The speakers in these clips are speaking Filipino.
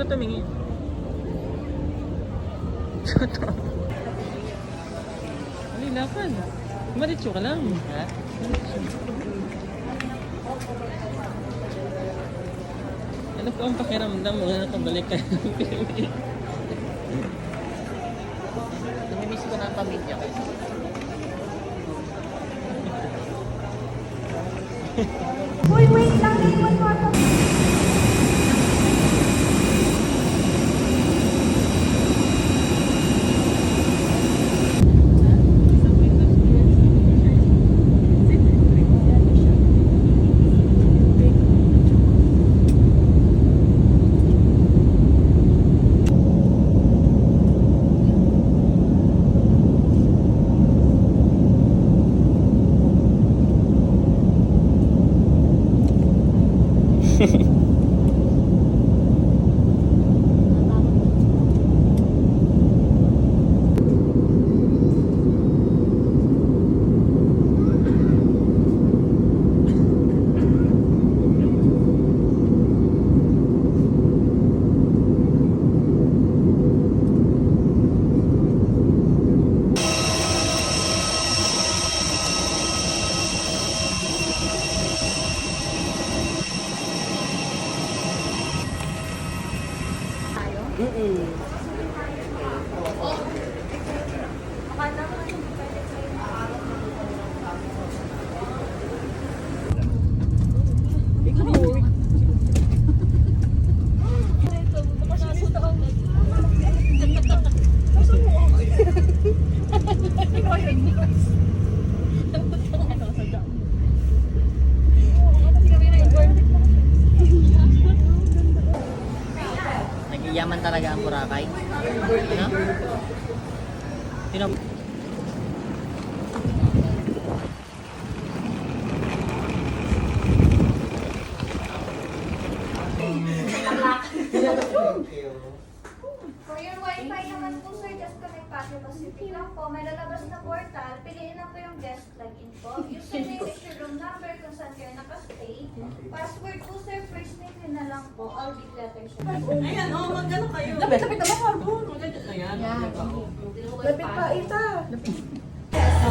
ka tumingin. Lakad. Maritso ka lang. Ha? Ano po ang pakiramdam mo na nakabalik ka ng Pilipinas? Namimiss ko na ang pamilya ko. Uy, wait lang. Iwan mo ako. Nag-iyaman talaga ang Boracay. Ano? Sino? For your Wi-Fi naman po sir, just connect Patio Pacific lang po. May lalabas na portal. Piliin lang po yung guest login po. Username is your room number kung saan kayo nakastay. Password po sir, first name yun na lang po. All big letters. Ayan, mag-ano kayo. Lapit naman, Harbor. Ayan. Lapit pa, Ita.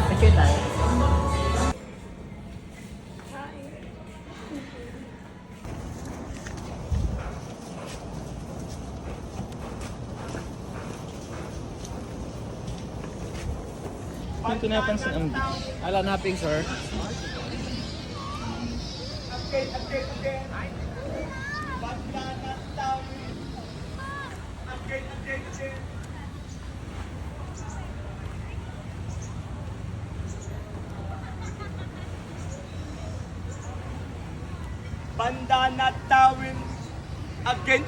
Picture tayo. Hindi ko napansin ang beach. Alam napping, sir. Bandana Tawin. Again.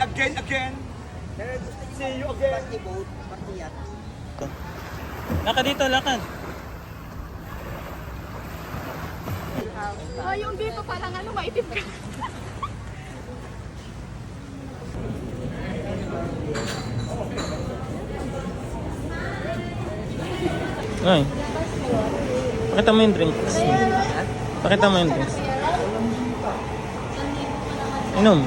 See you again. Lakad dito, lakad. Ah, yung dito parang ano, maitim ka. Ay. Pakita mo yung drinks. Pakita mo yung drinks. Inom.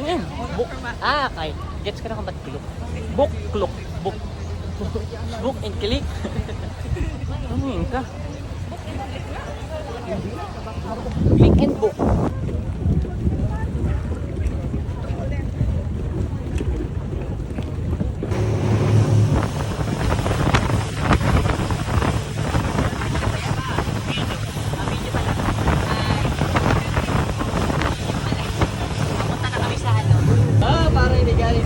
Yan. Book. Okay. Gets ka na kung ba't kilok? Book. Book and click. Tumingin ka. Click and book. Parang hindi galing.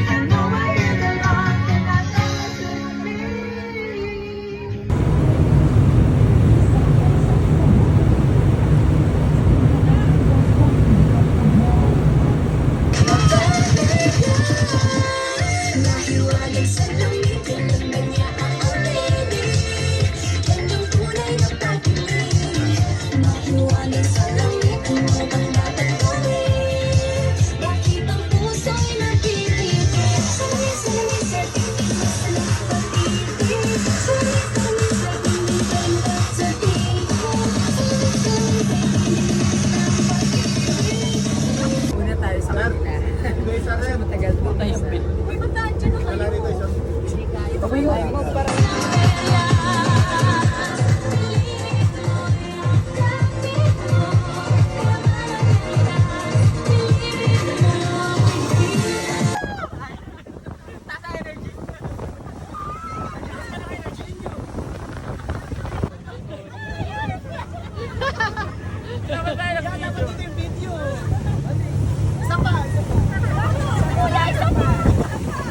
I know I hear the alarm. Ay, ang pin.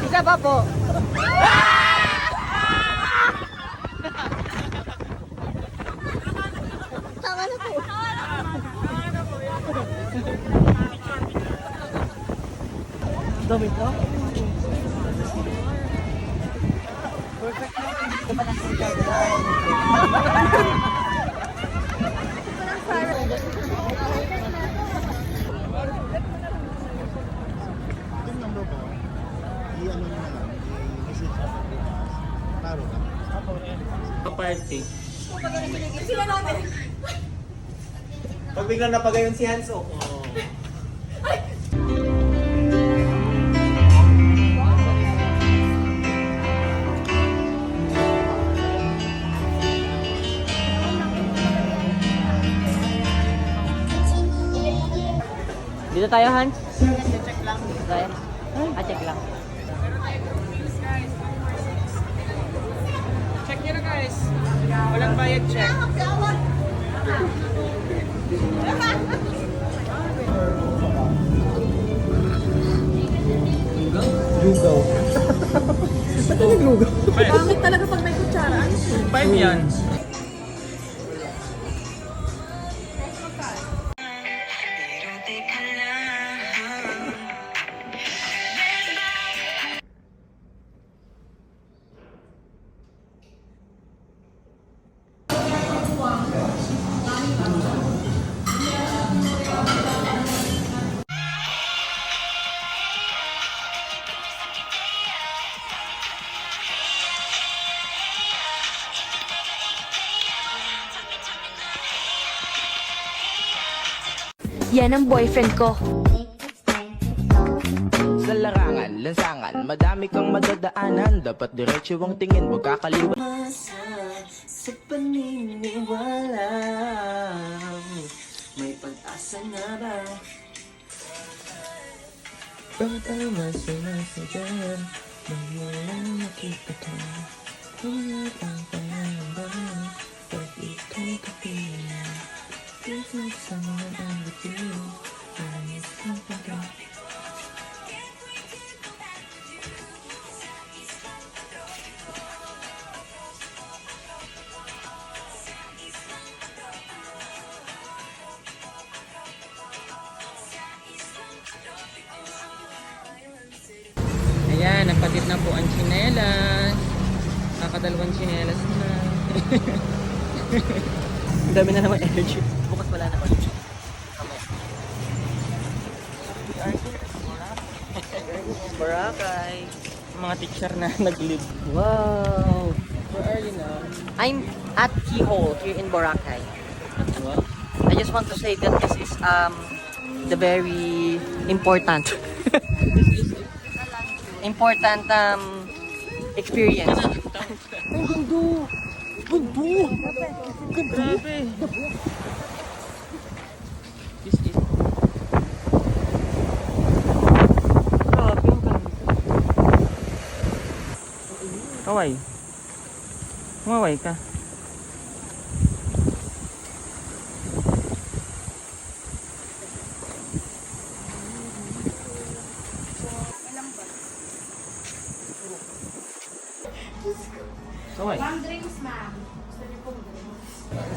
Isa pa po. Tama na po. Dami po. Yung number ko, i-ano nyo na lang, i-message nyo sa bukas. Klaro ka? Party. Pag biglang napagayon si Hanso. Dito tayo, Hans. Check lang. Tayo. Ah, check lang. Check nyo na guys. Walang bayad check. Lugaw. Pangit talaga pag may kutsara. 5 yan. Yan ang boyfriend ko. Sa larangan, lansangan, madami kang madadaanan. Dapat diretso ang tingin mo, kakaliwa. Sa paniniwala, may pag-asa na ba? Pagtama sinasadyan, nang walang nakita ka. Kung ang pananabahan, pag ikaw'y kapilan. Isip sa mga ang bitin, ang isang pagkat. Ayan, nagpatit na po ang tsinelas. Kakadalawang tsinelas na. Ang dami na naman energy. Bukas wala na ulit. Boracay. Mga teacher na nag-live. Wow. Where are you now? I'm at Keyhole here in Boracay. What? I just want to say that this is the very important important experience. Ang gundo! Gundo! Grabe! This is... Grabe ang ganda. Kaway. Kumaway ka. Kaway.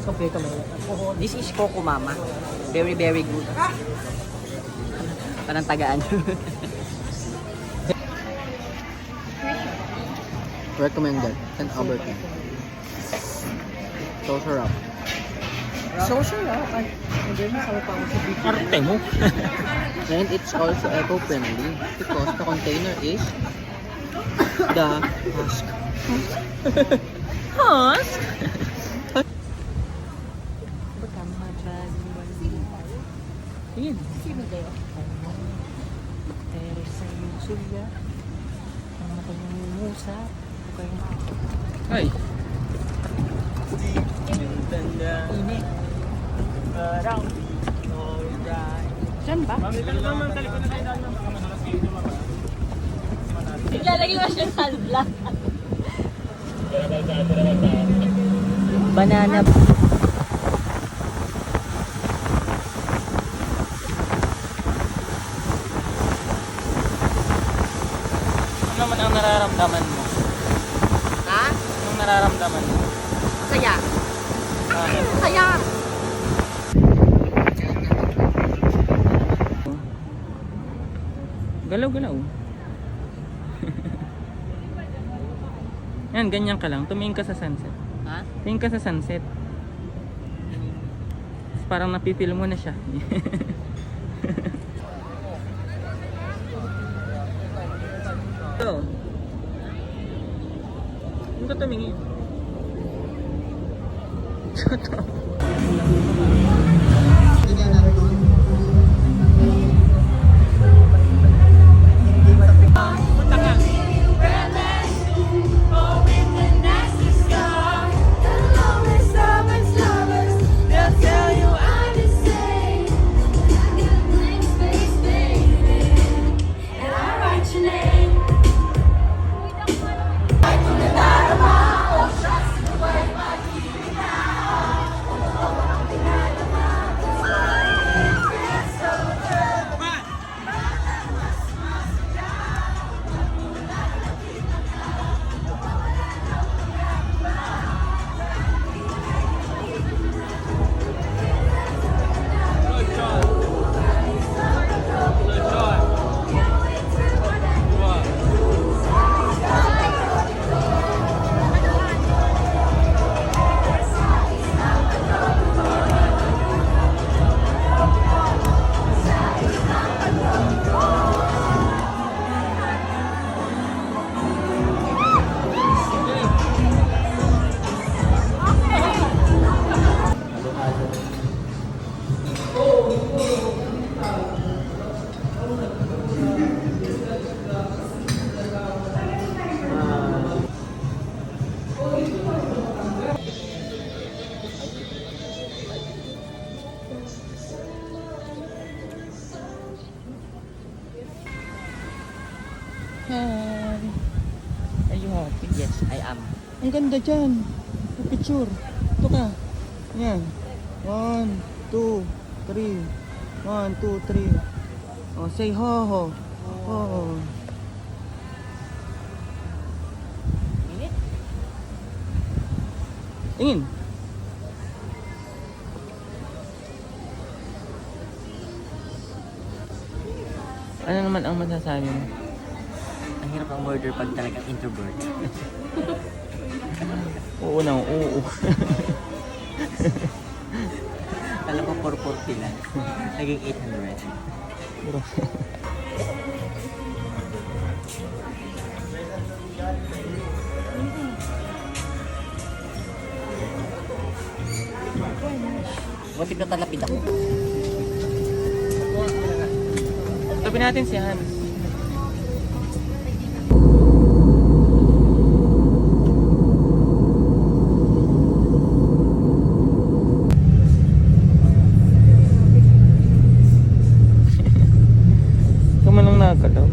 Kompleto mo. This is Coco Mama. Very, very good. Parang tagaan. Recommended, 10 Albertine. So sarap. Arte mo. And it's also eco-friendly because the container is the husk. Husk? Yun. Pero sa Kuya. Ang kayong musap. Okay. Ay! Tanda. Init. Parang alright. Diyan ba? Lalagay mo siya sa sunblock. Banana. Ano naman ang nararamdaman mo? Ha? Anong nararamdaman mo? Saya. Bakit? Saya. Galaw-galaw. Yan, ganyan ka lang. Tumingin ka sa sunset. Ha? Tingin ka sa sunset. Parang napipil mo na siya. Ito. Hindi ka tumingin. Hi. Are you happy? Yes, I am. Ang ganda dyan. Picture. Ito ka. Yan. 1, 2, 3. 1, 2, 3. Oh, say ho ho. Ho. Init? Tingin. Ano naman ang masasabi mo? Ang hirap ang murder pag talagang introvert. Oo na, oo. Alam ko 440 lang. Naging 800. Bro. Buti na talapid ako. Tabi natin si Hans. Kamanong nakakalaw.